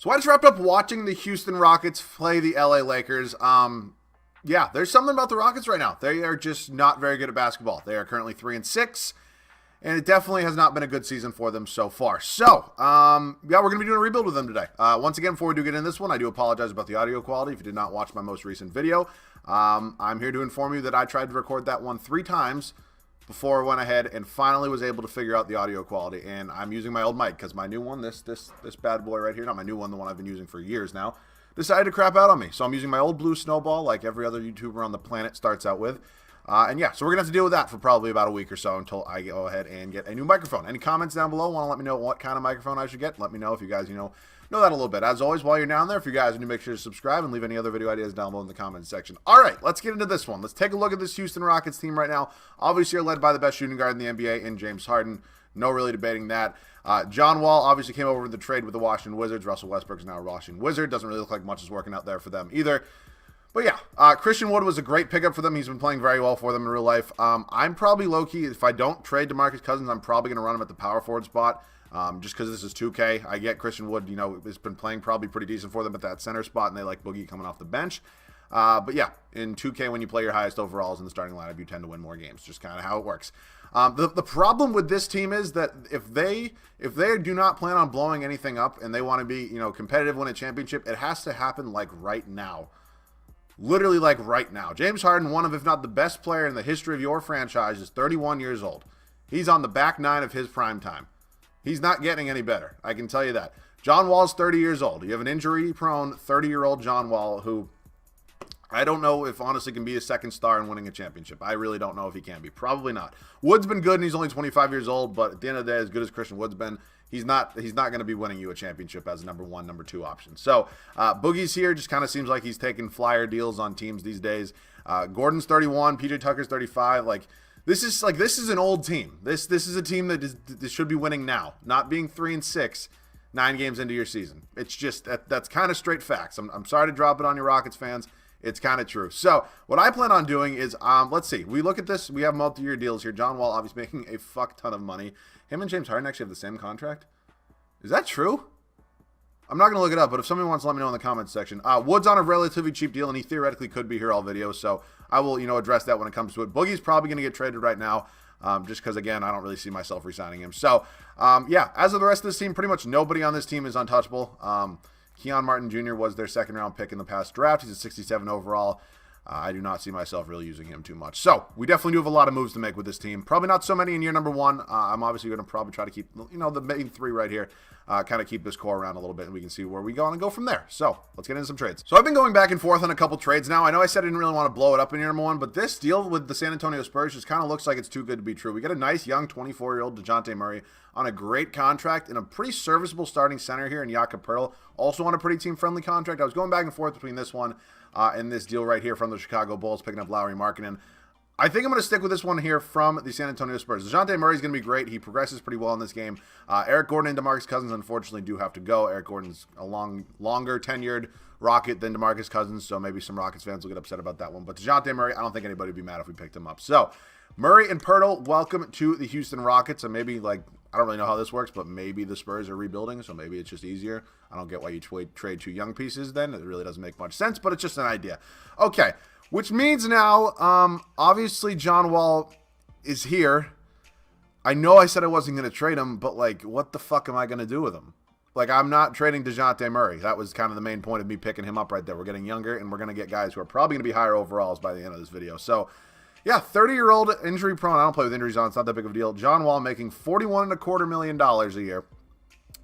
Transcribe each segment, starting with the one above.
So I just wrapped up watching the Houston Rockets play the LA Lakers. Yeah, there's something about the Rockets right now. They are just not very good at basketball. They are currently 3-6, and it definitely has not been a good season for them so far. So, yeah, we're going to be doing a rebuild with them today. Once again, before we do get into this one, I do apologize about the audio quality. If you did not watch my most recent video, I'm here to inform you that I tried to record that one 3 times before I went ahead and finally was able to figure out the audio quality. And I'm using my old mic because my new one, this bad boy right here, not my new one, the one I've been using for years now, decided to crap out on me. So I'm using my old blue Snowball like every other YouTuber on the planet starts out with. And yeah, so we're going to have to deal with that for probably about a week or so until I go ahead and get a new microphone. Any comments down below? Want to let me know what kind of microphone I should get? Let me know if you guys, know that a little bit. As always, while you're down there, if you guys are new, make sure to subscribe and leave any other video ideas down below in the comments section. All right, let's get into this one. Let's take a look at this Houston Rockets team right now. Obviously, you're led by the best shooting guard in the NBA in James Harden. No really debating that. John Wall obviously came over with the trade with the Washington Wizards. Russell Westbrook is now a Washington Wizard. Doesn't really look like much is working out there for them either. But yeah, Christian Wood was a great pickup for them. He's been playing very well for them in real life. I'm probably low-key, if I don't trade DeMarcus Cousins, I'm probably going to run him at the power forward spot. Just because this is 2K. I get Christian Wood, has been playing probably pretty decent for them at that center spot, and they like Boogie coming off the bench. But yeah, in 2K, when you play your highest overalls in the starting lineup, you tend to win more games. Just kind of how it works. The problem with this team is that if they do not plan on blowing anything up and they want to be, competitive, win a championship, it has to happen like right now. Literally like right now. James Harden, one of, if not the best player in the history of your franchise, is 31 years old. He's on the back 9 of his prime time. He's not getting any better. I can tell you that. John Wall's 30 years old. You have an injury-prone 30-year-old John Wall who I don't know if honestly can be a second star in winning a championship. I really don't know if he can be. Probably not. Wood's been good and he's only 25 years old, but at the end of the day, as good as Christian Wood's been, he's not going to be winning you a championship as a number 1, number 2 option. So Boogie's here. Just kind of seems like he's taking flyer deals on teams these days. Gordon's 31. PJ Tucker's 35. This is an old team. This is a team that should be winning now, not being 3-6, 9 games into your season. It's just that's kind of straight facts. I'm sorry to drop it on you Rockets fans. It's kind of true. So what I plan on doing is, let's see. We look at this. We have multi-year deals here. John Wall obviously making a fuck ton of money. Him and James Harden actually have the same contract. Is that true? I'm not going to look it up, but if somebody wants to let me know in the comments section. Wood's on a relatively cheap deal, and he theoretically could be here all video, so I will, address that when it comes to it. Boogie's probably going to get traded right now, just because, again, I don't really see myself re-signing him. So, yeah, as of the rest of this team, pretty much nobody on this team is untouchable. Keon Martin Jr. was their second-round pick in the past draft. He's a 67 overall. I do not see myself really using him too much. So, we definitely do have a lot of moves to make with this team. Probably not so many in year number 1. I'm obviously going to probably try to keep, the main 3 right here. Kind of keep this core around a little bit, and we can see where we go and go from there. So, let's get into some trades. So, I've been going back and forth on a couple trades now. I know I said I didn't really want to blow it up in year number 1, but this deal with the San Antonio Spurs just kind of looks like it's too good to be true. We got a nice young 24-year-old DeJounte Murray on a great contract and a pretty serviceable starting center here in Jakob Poeltl, also on a pretty team-friendly contract. I was going back and forth between this one and this deal right here from the Chicago Bulls, picking up Lauri Markkanen. I think I'm going to stick with this one here from the San Antonio Spurs. DeJounte Murray is going to be great. He progresses pretty well in this game. Eric Gordon and DeMarcus Cousins, unfortunately, do have to go. Eric Gordon's a longer tenured Rocket than DeMarcus Cousins, so maybe some Rockets fans will get upset about that one. But DeJounte Murray, I don't think anybody would be mad if we picked him up. So, Murray and Poeltl, welcome to the Houston Rockets. And maybe, I don't really know how this works, but maybe the Spurs are rebuilding, so maybe it's just easier. I don't get why you trade 2 young pieces then. It really doesn't make much sense, but it's just an idea. Okay, which means now, obviously John Wall is here. I know I said I wasn't going to trade him, but, what the fuck am I going to do with him? I'm not trading DeJounte Murray. That was kind of the main point of me picking him up right there. We're getting younger, and we're going to get guys who are probably going to be higher overalls by the end of this video. So, yeah, 30-year-old injury prone. I don't play with injuries on. It's not that big of a deal. John Wall making $41.25 million a year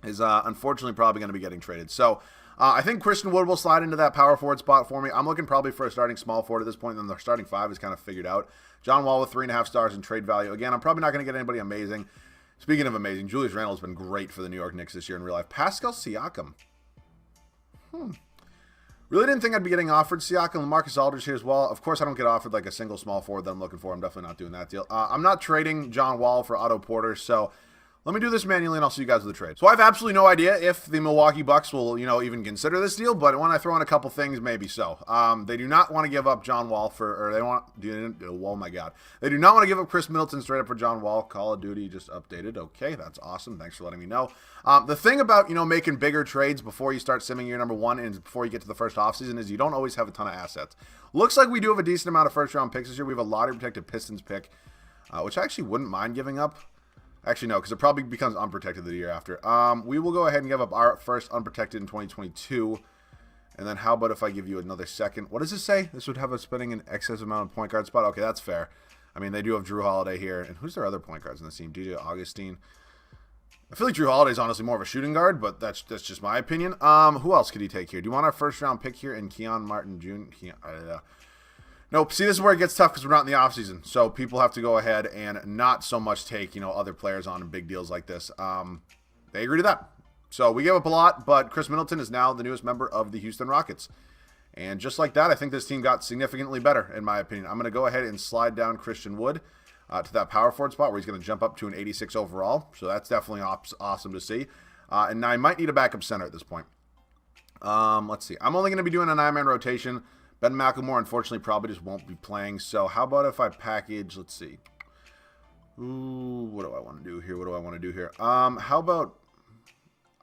is unfortunately probably going to be getting traded. So I think Christian Wood will slide into that power forward spot for me. I'm looking probably for a starting small forward at this point, and then the starting 5 is kind of figured out. John Wall with 3.5 stars in trade value. Again, I'm probably not going to get anybody amazing. Speaking of amazing, Julius Randle has been great for the New York Knicks this year in real life. Pascal Siakam. Really didn't think I'd be getting offered Siakam. Marcus Aldridge here as well. Of course, I don't get offered a single small forward that I'm looking for. I'm definitely not doing that deal. I'm not trading John Wall for Otto Porter, so Let me do this manually, and I'll see you guys with the trade. So I have absolutely no idea if the Milwaukee Bucks will, even consider this deal, but when I throw in a couple things, maybe so. They do not want to give up John Wall oh my God. They do not want to give up Chris Middleton straight up for John Wall. Call of Duty just updated. Okay, that's awesome. Thanks for letting me know. The thing about, making bigger trades before you start simming your number one and before you get to the first offseason is you don't always have a ton of assets. Looks like we do have a decent amount of first-round picks this year. We have a lottery protected Pistons pick, which I actually wouldn't mind giving up. Actually, no, because it probably becomes unprotected the year after. We will go ahead and give up our first unprotected in 2022. And then how about if I give you another second? What does this say? This would have us spending an excess amount of point guard spot. Okay, that's fair. I mean, they do have Drew Holiday here. And who's their other point guards in this team? DJ Augustine. I feel like Drew Holiday is honestly more of a shooting guard, but that's just my opinion. Who else could he take here? Do you want our first round pick here in Keon Martin Jr.? Nope. See, this is where it gets tough because we're not in the offseason. So people have to go ahead and not so much take, other players on in big deals like this. They agree to that. So we gave up a lot, but Chris Middleton is now the newest member of the Houston Rockets. And just like that, I think this team got significantly better, in my opinion. I'm going to go ahead and slide down Christian Wood to that power forward spot where he's going to jump up to an 86 overall. So that's definitely awesome to see. And I might need a backup center at this point. Let's see. I'm only going to be doing a 9-man rotation. Ben McLemore, unfortunately, probably just won't be playing. So how about if I package, let's see. Ooh, what do I want to do here? How about,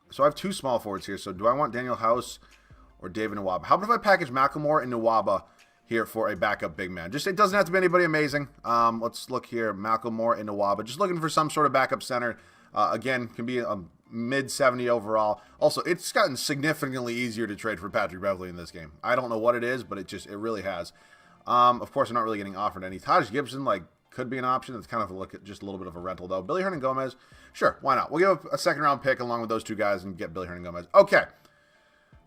so I have two small forwards here. So do I want Daniel House or David Nwaba? How about if I package McLemore and Nwaba here for a backup big man? Just, it doesn't have to be anybody amazing. Let's look here, McLemore and Nwaba. Just looking for some sort of backup center. Again, can be a mid-70 overall. Also, it's gotten significantly easier to trade for Patrick Beverley in this game. I don't know what it is, but it really has. Of course, I'm not really getting offered any. Taj Gibson, could be an option. It's kind of just a little bit of a rental, though. Billy Hernangomez, sure, why not? We'll give up a second-round pick along with those two guys and get Billy Hernangomez. Okay.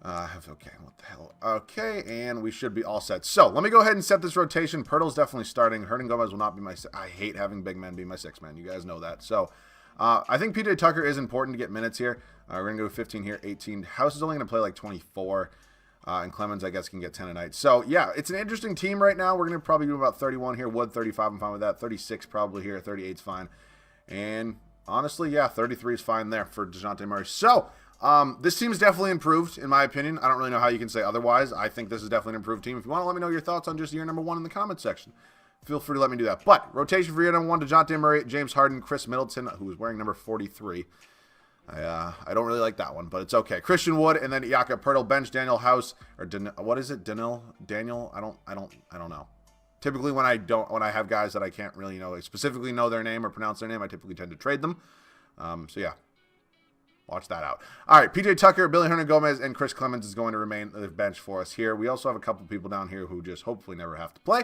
Okay, what the hell? Okay, and we should be all set. So, let me go ahead and set this rotation. Pirtle's definitely starting. Hernangomez will not be I hate having big men be my sixth man. You guys know that. So, I think PJ Tucker is important to get minutes here. We're going to go 15 here, 18. House is only going to play 24. And Clemens, I guess, can get 10 a night. So, yeah, it's an interesting team right now. We're going to probably do about 31 here. Wood, 35, I'm fine with that. 36 probably here. 38 is fine. And honestly, yeah, 33 is fine there for DeJounte Murray. So, this team's definitely improved, in my opinion. I don't really know how you can say otherwise. I think this is definitely an improved team. If you want to let me know your thoughts on just year number one in the comment section, feel free to let me do that. But rotation for year number one, DeJounte Murray, James Harden, Chris Middleton, who is wearing number 43. I don't really like that one, but it's okay. Christian Wood, and then Jakob Poeltl, bench Daniel House, or what is it? Daniel? I don't know. Typically, when I have guys that I can't really specifically know their name or pronounce their name, I typically tend to trade them. So yeah, watch that out. All right, PJ Tucker, Billy Hernangomez, and Chris Clemens is going to remain the bench for us here. We also have a couple people down here who just hopefully never have to play.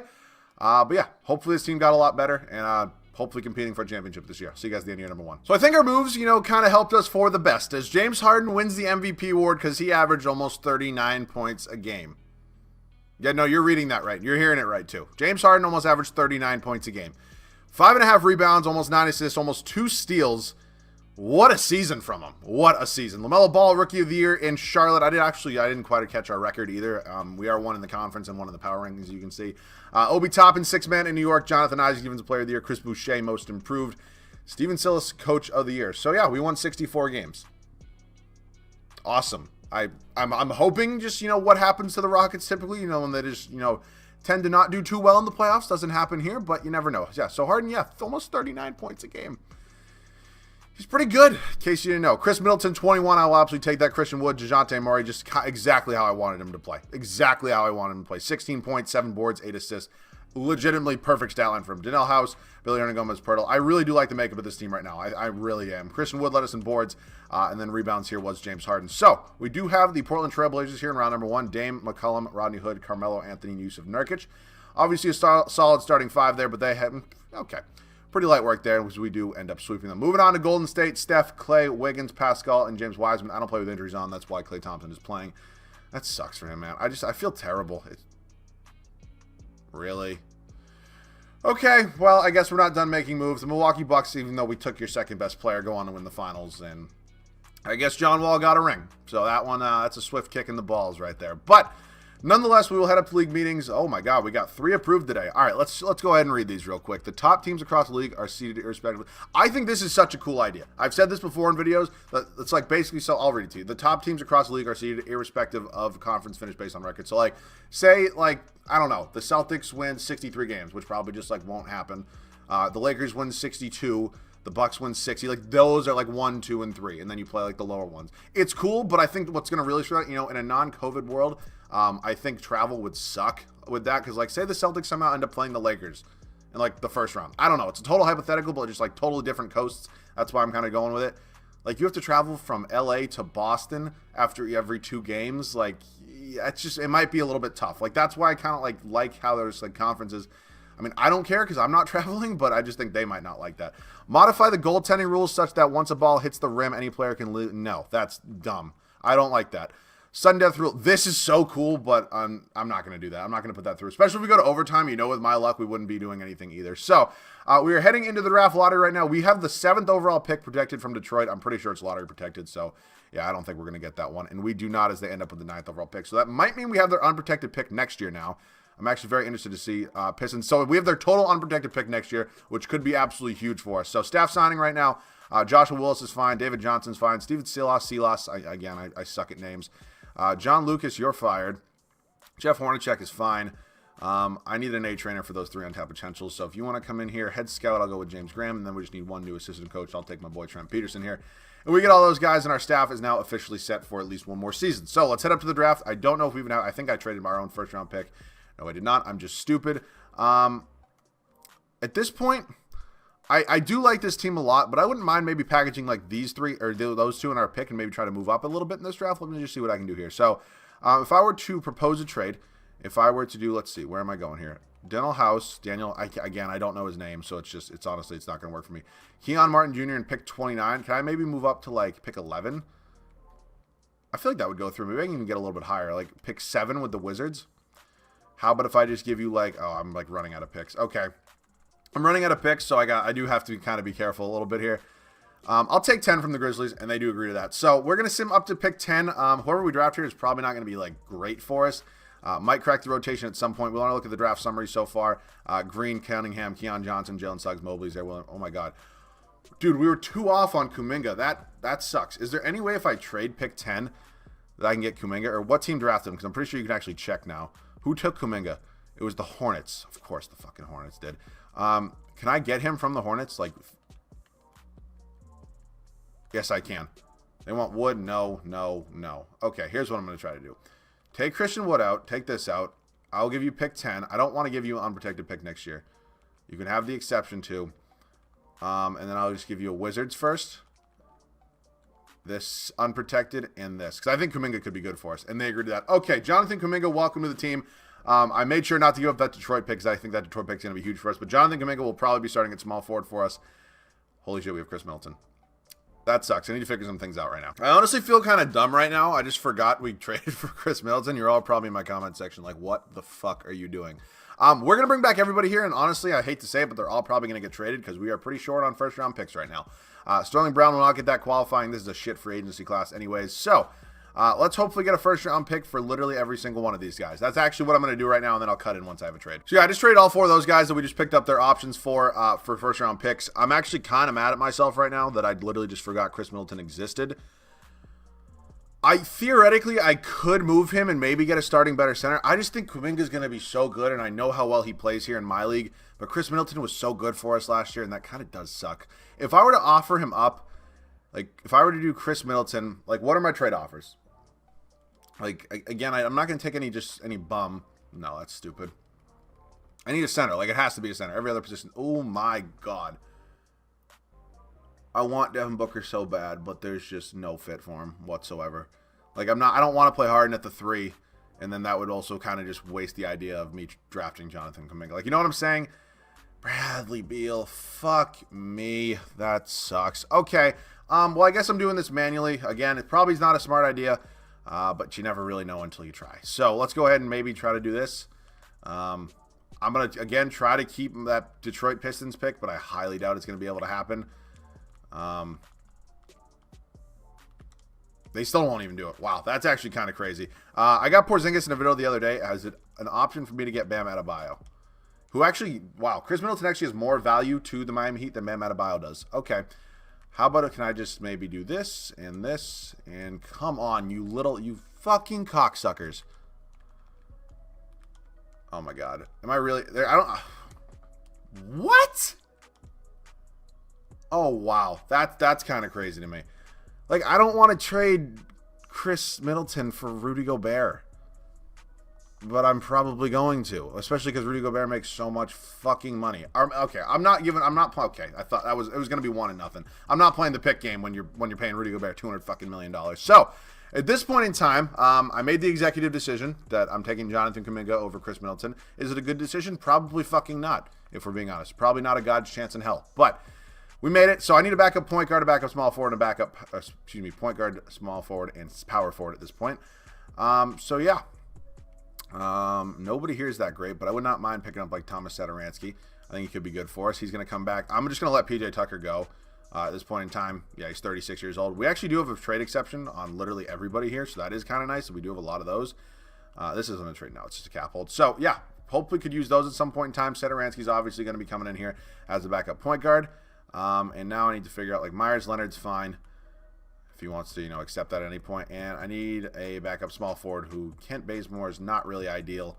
But yeah, hopefully this team got a lot better and hopefully competing for a championship this year. See you guys at the end of year number one. So I think our moves, kind of helped us for the best as James Harden wins the MVP award because he averaged almost 39 points a game. Yeah, no, you're reading that right. You're hearing it right too. James Harden almost averaged 39 points a game. 5.5 rebounds, almost 9 assists, almost 2 steals. What a season from him. What a season. LaMelo Ball, Rookie of the Year in Charlotte. I didn't quite catch our record either. We are one in the conference and one in the power rankings, you can see. Obi Toppin, 6-man in New York. Jonathan Isaac, Defensive Player of the Year. Chris Boucher, Most Improved. Steven Silas, Coach of the Year. So, yeah, we won 64 games. Awesome. I'm hoping just, what happens to the Rockets typically, when they just, tend to not do too well in the playoffs. Doesn't happen here, but you never know. Yeah, so Harden, almost 39 points a game. He's pretty good, in case you didn't know. Chris Middleton, 21. I will absolutely take that. Christian Wood, DeJounte Murray, just exactly how I wanted him to play. Exactly how I wanted him to play. 16 points, 7 boards, 8 assists. Legitimately perfect stat line for him. Daniel House, Billy Hernangomez, Poeltl. I really do like the makeup of this team right now. I really am. Christian Wood led us in boards, and then rebounds here was James Harden. So, we do have the Portland Trail Blazers here in round number 1. Dame, McCollum, Rodney Hood, Carmelo, Anthony, Yusuf Nurkic. Obviously a solid starting 5 there, but they had, okay. Pretty light work there, because we do end up sweeping them. Moving on to Golden State, Steph, Clay, Wiggins, Pascal, and James Wiseman. I don't play with injuries on. That's why Klay Thompson is playing. That sucks for him, man. I feel terrible. Really? Okay, well, I guess we're not done making moves. The Milwaukee Bucks, even though we took your second best player, go on to win the finals. And I guess John Wall got a ring. So that one, that's a swift kick in the balls right there. But Nonetheless, we will head up to league meetings. Oh my God, we got 3 approved today. All right, let's go ahead and read these real quick. The top teams across the league are seeded irrespectively. I think this is such a cool idea. I've said this before in videos. It's like basically, so I'll read it to you. The top teams across the league are seeded irrespective of conference finish based on record. So like, say like, I don't know, the Celtics win 63 games, which probably just like won't happen. The Lakers win 62. The Bucks win 60. Like, those are like 1, 2, and 3. And then you play like the lower ones. It's cool, but I think what's going to really show out, in a non-COVID world, I think travel would suck with that. Because, like, say the Celtics somehow end up playing the Lakers in, like, the first round. I don't know. It's a total hypothetical, but just, like, totally different coasts. That's why I'm kind of going with it. Like, you have to travel from LA to Boston after every 2 games. Like, it's just, it might be a little bit tough. Like, that's why I kind of, like how there's, like, conferences. I mean, I don't care because I'm not traveling, but I just think they might not like that. Modify the goaltending rules such that once a ball hits the rim, any player can lose. No, that's dumb. I don't like that. Sudden death rule. This is so cool, but I'm not going to do that. I'm not going to put that through. Especially if we go to overtime, with my luck, we wouldn't be doing anything either. So we are heading into the draft lottery right now. We have the 7th overall pick protected from Detroit. I'm pretty sure it's lottery protected. So, yeah, I don't think we're going to get that one. And we do not, as they end up with the 9th overall pick. So that might mean we have their unprotected pick next year now. I'm actually very interested to see Pistons. So we have their total unprotected pick next year, which could be absolutely huge for us. So staff signing right now, Joshua Willis is fine. David Johnson's fine. Steven Silas, I suck at names. John Lucas, you're fired. Jeff Hornacek is fine. I need an A trainer for those 3 untapped potentials. So if you want to come in here, head scout, I'll go with James Graham. And then we just need 1 new assistant coach. I'll take my boy Trent Peterson here. And we get all those guys, and our staff is now officially set for at least 1 more season. So let's head up to the draft. I don't know if we even have, I think I traded my own first round pick. No, I did not. I'm just stupid. At this point, I do like this team a lot, but I wouldn't mind maybe packaging like these 3 or those 2 in our pick and maybe try to move up a little bit in this draft. Let me just see what I can do here. So if I were to propose a trade, if I were to do, let's see, where am I going here? Dental House, Daniel, again, I don't know his name, so it's honestly, it's not going to work for me. Keon Martin Jr. in pick 29. Can I maybe move up to like pick 11? I feel like that would go through. Maybe I can even get a little bit higher, like pick 7 with the Wizards. How about if I just give you like, oh, I'm like running out of picks. Okay. I'm running out of picks, so I do have to kind of be careful a little bit here. I'll take 10 from the Grizzlies, and they do agree to that. So we're going to sim up to pick 10. Whoever we draft here is probably not going to be like great for us. Might crack the rotation at some point. We'll want to look at the draft summary so far. Green, Cunningham, Keon Johnson, Jalen Suggs, Mobley's there. Oh my God. Dude, we were 2 off on Kuminga. That sucks. Is there any way if I trade pick 10 that I can get Kuminga? Or what team drafted him? Because I'm pretty sure you can actually check now. Who took Kuminga? It was the Hornets. Of course the fucking Hornets did. Can I get him from the Hornets? Like, yes, I can. They want Wood? No, no, no. Okay, here's what I'm going to try to do. Take Christian Wood out. Take this out. I'll give you pick 10. I don't want to give you an unprotected pick next year. You can have the exception too. And then I'll just give you a Wizards first. This unprotected and this. Because I think Kuminga could be good for us. And they agreed to that. Okay, Jonathan Kuminga, welcome to the team. I made sure not to give up that Detroit pick because I think that Detroit pick is going to be huge for us. But Jonathan Kuminga will probably be starting at small forward for us. Holy shit, we have Chris Milton. That sucks. I need to figure some things out right now. I honestly feel kind of dumb right now. I just forgot we traded for Chris Milton. You're all probably in my comment section like, what the fuck are you doing? We're going to bring back everybody here. And honestly, I hate to say it, but they're all probably going to get traded because we are pretty short on first round picks right now. Sterling Brown will not get that qualifying. This is a shit free agency class anyways. So let's hopefully get a first round pick for literally every single one of these guys. That's actually what I'm going to do right now, and then I'll cut in once I have a trade. So yeah, I just traded all 4 of those guys that we just picked up their options for first round picks. I'm actually kind of mad at myself right now that I literally just forgot Chris Milton existed. Theoretically, I could move him and maybe get a starting better center. I just think Kuminga is going to be so good, and I know how well he plays here in my league. But Chris Middleton was so good for us last year, and that kind of does suck. If I were to offer him up, like if I were to do Chris Middleton, like what are my trade offers? Like again, I'm not going to take any bum. No, that's stupid. I need a center. Like it has to be a center. Every other position. Oh my God. I want Devin Booker so bad, but there's just no fit for him whatsoever. Like I don't want to play Harden at the 3, and then that would also kind of just waste the idea of me drafting Jonathan Kuminga. Like, you know what I'm saying? Bradley Beal, fuck me. That sucks. Okay. Well, I guess I'm doing this manually. Again, it probably is not a smart idea, but you never really know until you try. So let's go ahead and maybe try to do this. I'm going to, again, try to keep that Detroit Pistons pick, but I highly doubt it's going to be able to happen. They still won't even do it. Wow, that's actually kind of crazy. I got Porzingis in a video the other day. As an option for me to get Bam Adebayo, who actually, wow, Chris Middleton actually has more value to the Miami Heat than Bam Adebayo does. Okay, how about can I just maybe do this, and come on, you fucking cocksuckers. Oh my God, am I really there? I don't. What? Oh wow, that's kind of crazy to me. Like, I don't want to trade Chris Middleton for Rudy Gobert. But I'm probably going to. Especially because Rudy Gobert makes so much fucking money. Okay, okay. I thought it was going to be 1-0. I'm not playing the pick game when you're paying Rudy Gobert $200 fucking million. So, at this point in time, I made the executive decision that I'm taking Jonathan Kuminga over Chris Middleton. Is it a good decision? Probably fucking not, if we're being honest. Probably not a God's chance in hell. But we made it. So I need a backup point guard, a backup small forward, and a backup, point guard, small forward, and power forward at this point. So yeah. Nobody here is that great, but I would not mind picking up like Thomas Satoransky. I think he could be good for us. He's going to come back. I'm just going to let PJ Tucker go at this point in time. Yeah, he's 36 years old. We actually do have a trade exception on literally everybody here, so that is kind of nice. We do have a lot of those. This isn't a trade now. It's just a cap hold. So yeah, hopefully could use those at some point in time. Satoransky's obviously going to be coming in here as a backup point guard. And now I need to figure out, like, Myers Leonard's fine if he wants to, accept that at any point. And I need a backup small forward who Kent Bazemore is not really ideal.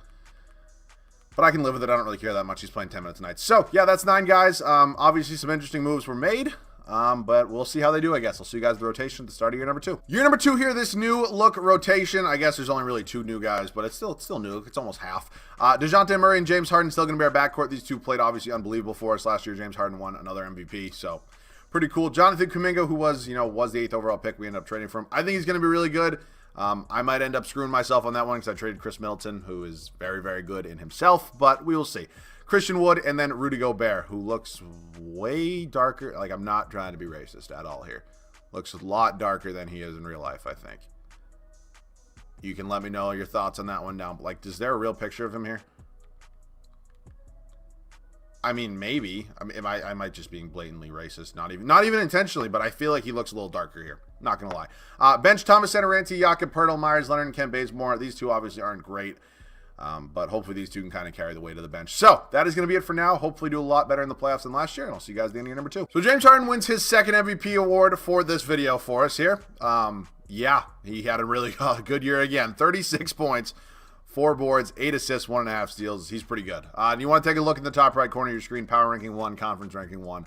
But I can live with it. I don't really care that much. He's playing 10 minutes a night. So, yeah, that's 9 guys. Obviously, some interesting moves were made. But we'll see how they do, I guess. I'll see you guys at the rotation at the start of year number 2. Year number 2 here, this new look rotation. I guess there's only really 2 new guys, but it's still new. It's almost half. DeJounte Murray and James Harden still going to be our backcourt. These two played obviously unbelievable for us last year. James Harden won another MVP, so pretty cool. Jonathan Kuminga, who was the 8th overall pick, we ended up trading for him. I think he's going to be really good. I might end up screwing myself on that one because I traded Chris Middleton, who is very, very good in himself, but we will see. Christian Wood, and then Rudy Gobert, who looks way darker. Like, I'm not trying to be racist at all here. Looks a lot darker than he is in real life, I think. You can let me know your thoughts on that one down. Like, is there a real picture of him here? I mean, maybe. I might just being blatantly racist. Not even intentionally, but I feel like he looks a little darker here. Not going to lie. Bench Thomas Satoransky, Jakob Poeltl, Myers Leonard, and Kent Bazemore. These two obviously aren't great. But hopefully these two can kind of carry the weight of the bench. So that is going to be it for now. Hopefully do a lot better in the playoffs than last year. And I'll see you guys at the end of year number 2. So James Harden wins his second MVP award for this video for us here. Yeah, he had a really good year again. 36 points, 4 boards, 8 assists, 1.5 steals. He's pretty good. And you want to take a look in the top right corner of your screen. Power ranking 1, conference ranking 1.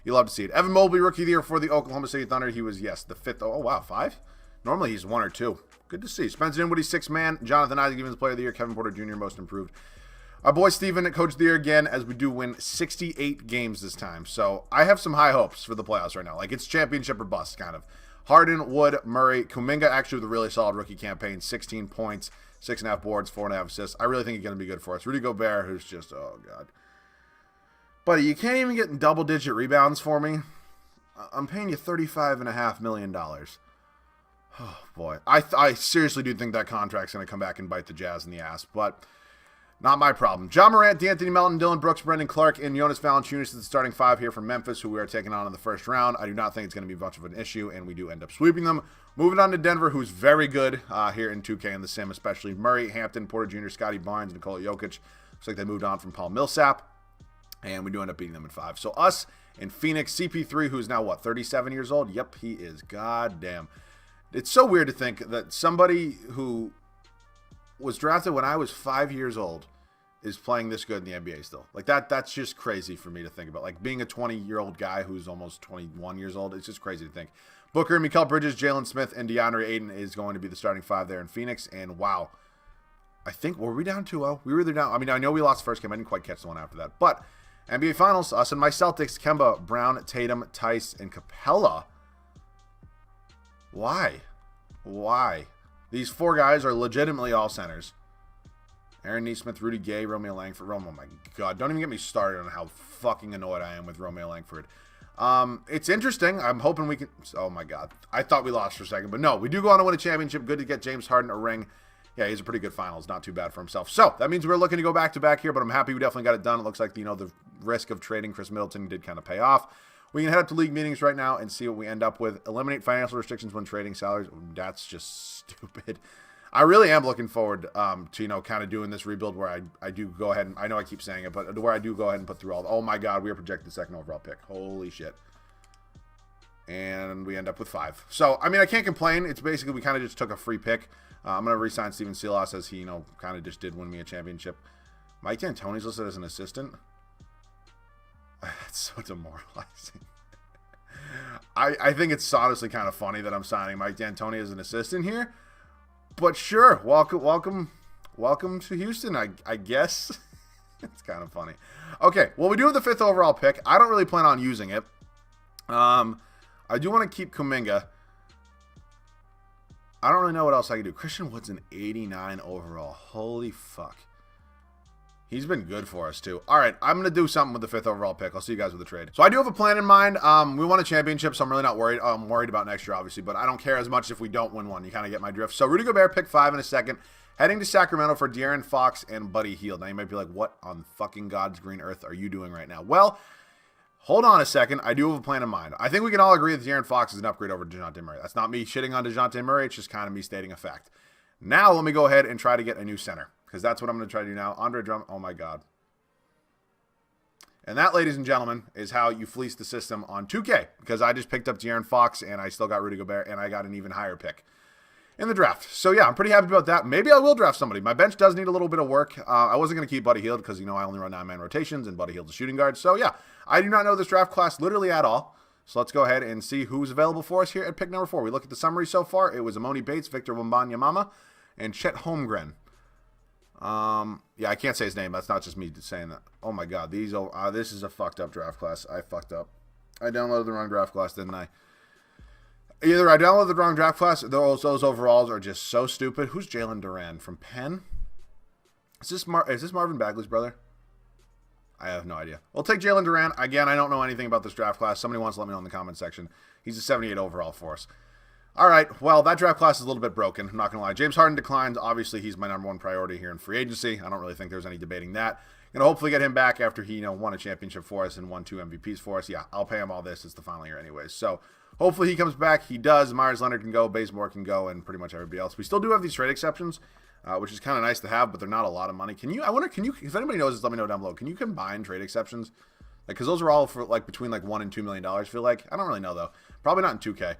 You love to see it. Evan Mobley, rookie of the year for the Oklahoma City Thunder. He was, yes, the 5th. Oh, wow, 5? Normally he's 1 or 2. Good to see. Spencer Dinwiddie, 6th man. Jonathan Isaac, Evans Player of the Year. Kevin Porter Jr., Most Improved. Our boy Steven, Coach of the Year again, as we do win 68 games this time. So I have some high hopes for the playoffs right now. Like, it's championship or bust, kind of. Harden, Wood, Murray, Kuminga, actually with a really solid rookie campaign. 16 points, 6.5 boards, 4.5 assists. I really think he's going to be good for us. Rudy Gobert, who's just, oh, God. Buddy, you can't even get double-digit rebounds for me. I'm paying you $35.5 million. Oh, boy. I seriously do think that contract's going to come back and bite the Jazz in the ass, but not my problem. Ja Morant, D'Anthony Melton, Dylan Brooks, Brendan Clark, and Jonas Valanciunas is the starting 5 here from Memphis, who we are taking on in the first round. I do not think it's going to be much of an issue, and we do end up sweeping them. Moving on to Denver, who's very good here in 2K and the Sim, especially Murray, Hampton, Porter Jr., Scotty Barnes, Nikola Jokic. Looks like they moved on from Paul Millsap, and we do end up beating them in 5. So us in Phoenix, CP3, who's now, 37 years old? Yep, he is. Goddamn. It's so weird to think that somebody who was drafted when I was 5 years old is playing this good in the NBA still. Like, that's just crazy for me to think about. Like, being a 20-year-old guy who's almost 21 years old, it's just crazy to think. Booker, Mikal Bridges, Jalen Smith, and DeAndre Ayton is going to be the starting 5 there in Phoenix. And, wow, I think, were we down 2-0? We were there down. I mean, I know we lost the first game. I didn't quite catch the one after that. But NBA Finals, us and my Celtics, Kemba, Brown, Tatum, Tice, and Capella. Why? These 4 guys are legitimately all centers. Aaron Nesmith, Rudy Gay, Romeo Langford. Oh my God, don't even get me started on how fucking annoyed I am with Romeo Langford. It's interesting. I'm hoping we can... Oh my God. I thought we lost for a second, but no. We do go on to win a championship. Good to get James Harden a ring. Yeah, he's a pretty good finals. Not too bad for himself. So, that means we're looking to go back-to-back here, but I'm happy we definitely got it done. It looks like, the risk of trading Chris Middleton did kind of pay off. We can head up to league meetings right now and see what we end up with. Eliminate financial restrictions when trading salaries. That's just stupid. I really am looking forward to, kind of doing this rebuild where I do go ahead and, I know I keep saying it, but where I do go ahead and put through all, oh my God, we are projected the second overall pick. Holy shit. And we end up with 5. So, I mean, I can't complain. It's basically, we kind of just took a free pick. I'm going to re-sign Steven Silas as he, kind of just did win me a championship. Mike D'Antoni's listed as an assistant. That's so demoralizing. I think it's honestly kind of funny that I'm signing Mike D'Antoni as an assistant here. But sure, welcome to Houston, I guess. It's kind of funny. Okay, well, we do have the 5th overall pick. I don't really plan on using it. I do want to keep Kuminga. I don't really know what else I can do. Christian Wood's an 89 overall. Holy fuck. He's been good for us, too. All right, I'm going to do something with the 5th overall pick. I'll see you guys with the trade. So I do have a plan in mind. We won a championship, so I'm really not worried. I'm worried about next year, obviously, but I don't care as much if we don't win one. You kind of get my drift. So Rudy Gobert, pick 5 in a second. Heading to Sacramento for De'Aaron Fox and Buddy Hield. Now, you might be like, what on fucking God's green earth are you doing right now? Well, hold on a second. I do have a plan in mind. I think we can all agree that De'Aaron Fox is an upgrade over DeJounte Murray. That's not me shitting on DeJounte Murray. It's just kind of me stating a fact. Now, let me go ahead and try to get a new center, because that's what I'm going to try to do now. Andre Drummond. Oh, my God. And that, ladies and gentlemen, is how you fleece the system on 2K, because I just picked up De'Aaron Fox, and I still got Rudy Gobert, and I got an even higher pick in the draft. So, yeah, I'm pretty happy about that. Maybe I will draft somebody. My bench does need a little bit of work. I wasn't going to keep Buddy Hield because, I only run 9-man rotations, and Buddy Hield's a shooting guard. So, yeah, I do not know this draft class literally at all. So let's go ahead and see who's available for us here at pick number 4. We look at the summary so far. It was Amoni Bates, Victor Wembanyama, and Chet Holmgren. Yeah, I can't say his name. That's not just me saying that. Oh my God, this is a fucked up draft class. I fucked up. I downloaded the wrong draft class, didn't I? Either I downloaded the wrong draft class, or those overalls are just so stupid. Who's Jalen Duran from Penn? Is this Marvin Bagley's brother? I have no idea. We'll take Jalen Duran. Again, I don't know anything about this draft class. Somebody wants to let me know in the comment section. He's a 78 overall for us. All right, well, that draft class is a little bit broken. I'm not going to lie. James Harden declines. Obviously, he's my number 1 priority here in free agency. I don't really think there's any debating that. Going to hopefully get him back after he, won a championship for us and won 2 MVPs for us. Yeah, I'll pay him all this. It's the final year anyways. So hopefully he comes back. He does. Myers Leonard can go. Bazemore can go, and pretty much everybody else. We still do have these trade exceptions, which is kind of nice to have, but they're not a lot of money. Can you, if anybody knows this, let me know down below. Can you combine trade exceptions? Because those are all for between $1 and $2 million, I feel like. I don't really know, though. Probably not in 2K.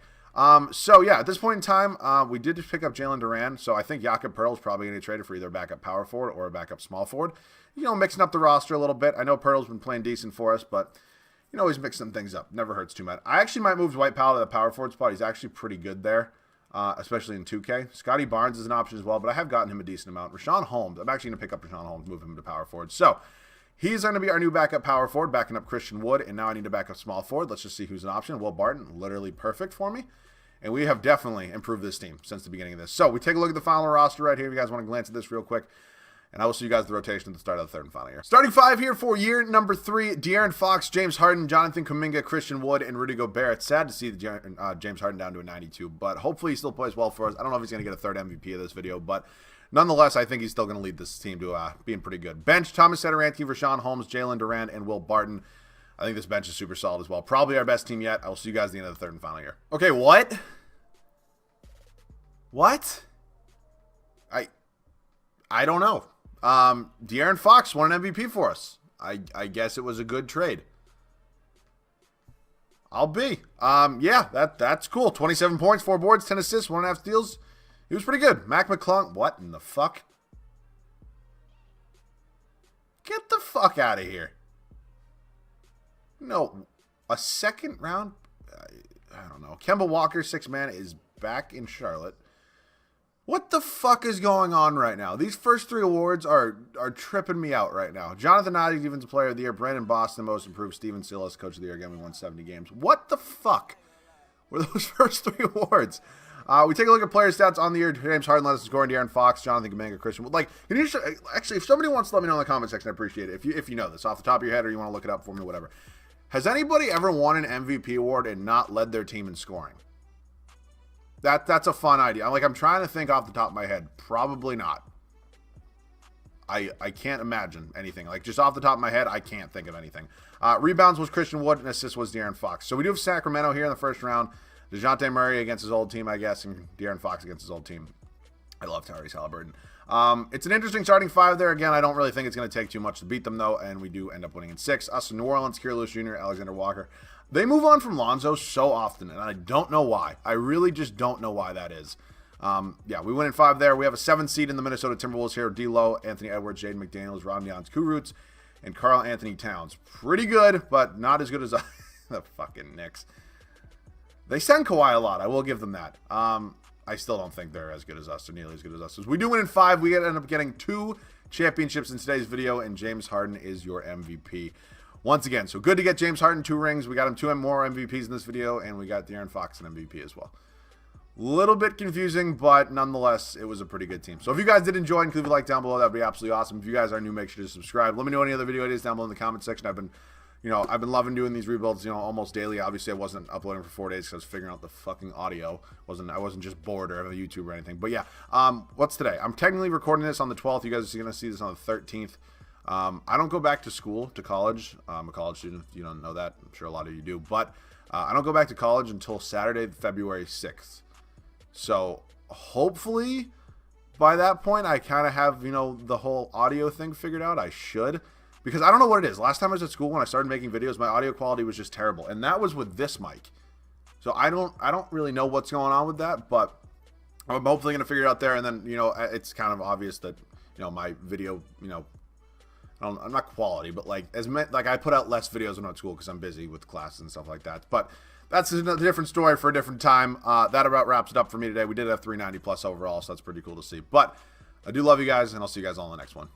So, yeah, at this point in time, we did just pick up Jalen Duran, so I think Jakob Poeltl is probably going to get traded for either a backup power forward or a backup small forward. Mixing up the roster a little bit. I know Poeltl's been playing decent for us, but, he's mixing things up. Never hurts too much. I actually might move Dwight Powell to the power forward spot. He's actually pretty good there, especially in 2K. Scotty Barnes is an option as well, but I have gotten him a decent amount. Rashawn Holmes, I'm actually going to pick up Rashawn Holmes, move him to power forward. So, he's going to be our new backup power forward, backing up Christian Wood, and now I need a backup small forward. Let's just see who's an option. Will Barton, literally perfect for me. And we have definitely improved this team since the beginning of this. So we take a look at the final roster right here. If you guys want to glance at this real quick. And I will see you guys at the rotation at the start of the 3rd and final year. Starting 5 here for year number 3. De'Aaron Fox, James Harden, Jonathan Kuminga, Christian Wood, and Rudy Gobert. It's sad to see James Harden down to a 92. But hopefully he still plays well for us. I don't know if he's going to get a 3rd MVP of this video. But nonetheless, I think he's still going to lead this team to being pretty good. Bench, Thomas Satoransky, Rashawn Holmes, Jalen Duran, and Will Barton. I think this bench is super solid as well. Probably our best team yet. I will see you guys at the end of the 3rd and final year. Okay, what? What? I don't know. De'Aaron Fox won an MVP for us. I guess it was a good trade. I'll be. Yeah, that's cool. 27 points, 4 boards, 10 assists, 1.5 steals. He was pretty good. Mac McClung. What in the fuck? Get the fuck out of here. No. A 2nd round? I don't know. Kemba Walker, 6-man, is back in Charlotte. What the fuck is going on right now? These first 3 awards are tripping me out right now. Jonathan Noddy, Defensive Player of the Year. Brandon Boston, Most Improved. Steven Silas, Coach of the Year. Again, we won 70 games. What the fuck were those first 3 awards? We take a look at player stats on the year. James Harden led us scoring. De'Aaron Fox, Jonathan Kuminga, Christian Wood. Actually, if somebody wants to let me know in the comment section, I appreciate it. If you know this off the top of your head or you want to look it up for me, whatever. Has anybody ever won an MVP award and not led their team in scoring? That's a fun idea. I'm trying to think off the top of my head. Probably not. I can't imagine anything. Like, just off the top of my head, I can't think of anything. Rebounds was Christian Wood, and assists was De'Aaron Fox. So we do have Sacramento here in the first round. DeJounte Murray against his old team, I guess, and De'Aaron Fox against his old team. I love Tyrese Halliburton. It's an interesting starting five there. Again, I don't really think it's going to take too much to beat them, though, and we do end up winning in 6. Us in New Orleans, Kira Lewis Jr., Alexander Walker. They move on from Lonzo so often, and I don't know why. I really just don't know why that is. Yeah, we win in 5 there. We have a 7 seed in the Minnesota Timberwolves here. D'Lo, Anthony Edwards, Jaden McDaniels, Ramdian Kurucs, and Karl Anthony Towns. Pretty good, but not as good as the fucking Knicks. They send Kawhi a lot. I will give them that. I still don't think they're as good as us, or nearly as good as us. As we do win in 5, we end up getting 2 championships in today's video, and James Harden is your MVP. Once again, so good to get James Harden 2 rings. We got him 2 more MVPs in this video, and we got De'Aaron Fox an MVP as well. Little bit confusing, but nonetheless, it was a pretty good team. So if you guys did enjoy, leave a like down below. That would be absolutely awesome. If you guys are new, make sure to subscribe. Let me know any other video ideas down below in the comment section. I've been loving doing these rebuilds, almost daily. Obviously, I wasn't uploading for 4 days because I was figuring out the fucking audio. I wasn't just bored or have a YouTube or anything. But yeah, what's today? I'm technically recording this on the 12th. You guys are going to see this on the 13th. I don't go back to school, to college. I'm a college student. If you don't know that, I'm sure a lot of you do. But I don't go back to college until Saturday, February 6th. So hopefully by that point, I kind of have, the whole audio thing figured out. I should. Because I don't know what it is. Last time I was at school when I started making videos, my audio quality was just terrible. And that was with this mic. So I don't really know what's going on with that. But I'm hopefully going to figure it out there. And then, it's kind of obvious that, my video, I'm not quality, but like I put out less videos when I'm at school because I'm busy with classes and stuff like that. But that's a different story for a different time. That about wraps it up for me today. We did have 390 plus overall, so that's pretty cool to see. But I do love you guys, and I'll see you guys all in the next one.